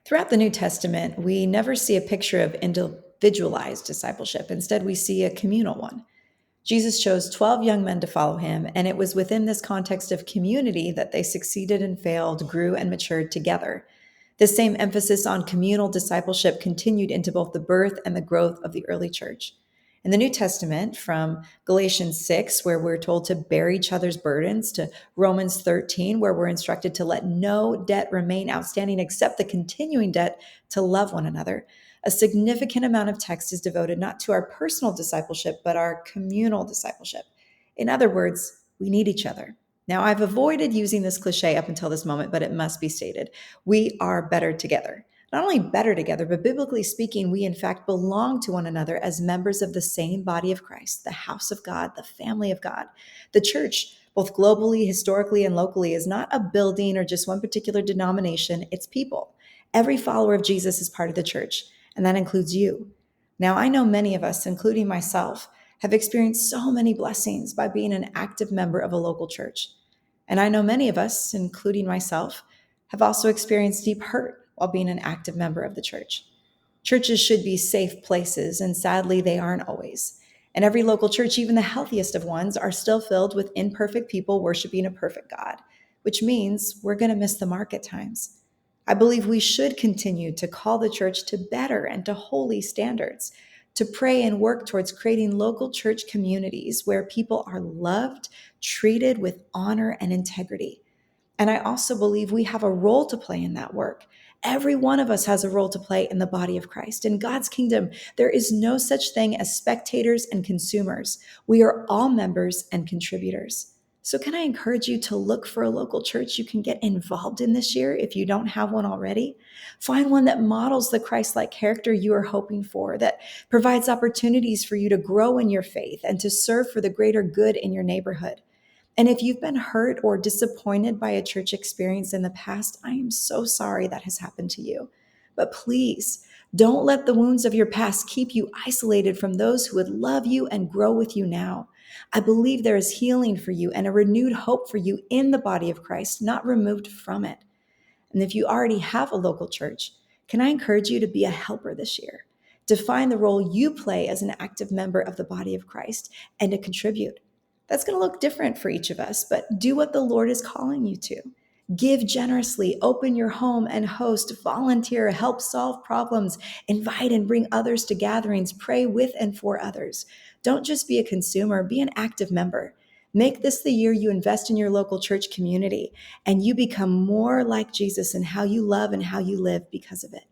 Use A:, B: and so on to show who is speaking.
A: Throughout the New Testament, we never see a picture of individualized discipleship. Instead, we see a communal one. Jesus chose 12 young men to follow him, and it was within this context of community that they succeeded and failed, grew and matured together. This same emphasis on communal discipleship continued into both the birth and the growth of the early church. In the New Testament, from Galatians 6, where we're told to bear each other's burdens, to Romans 13, where we're instructed to let no debt remain outstanding except the continuing debt to love one another, a significant amount of text is devoted not to our personal discipleship, but our communal discipleship. In other words, we need each other. Now, I've avoided using this cliche up until this moment, but it must be stated. We are better together. Not only better together, but biblically speaking, we in fact belong to one another as members of the same body of Christ, the house of God, the family of God. The church, both globally, historically, and locally, is not a building or just one particular denomination, it's people. Every follower of Jesus is part of the church, and that includes you. Now, I know many of us, including myself, have experienced so many blessings by being an active member of a local church. And I know many of us, including myself, have also experienced deep hurt while being an active member of the church. Churches should be safe places, and sadly, they aren't always. And every local church, even the healthiest of ones, are still filled with imperfect people worshiping a perfect God, which means we're going to miss the mark at times. I believe we should continue to call the church to better and to holy standards, to pray and work towards creating local church communities where people are loved, treated with honor and integrity. And I also believe we have a role to play in that work. Every one of us has a role to play in the body of Christ. In God's kingdom, there is no such thing as spectators and consumers. We are all members and contributors. So can I encourage you to look for a local church you can get involved in this year if you don't have one already? Find one that models the Christ-like character you are hoping for, that provides opportunities for you to grow in your faith and to serve for the greater good in your neighborhood. And if you've been hurt or disappointed by a church experience in the past, I am so sorry that has happened to you. But please, don't let the wounds of your past keep you isolated from those who would love you and grow with you now. I believe there is healing for you and a renewed hope for you in the body of Christ, not removed from it. And if you already have a local church, can I encourage you to be a helper this year? To find the role you play as an active member of the body of Christ and to contribute. That's going to look different for each of us, but do what the Lord is calling you to. Give generously, open your home and host, volunteer, help solve problems, invite and bring others to gatherings, pray with and for others. Don't just be a consumer, be an active member. Make this the year you invest in your local church community and you become more like Jesus in how you love and how you live because of it.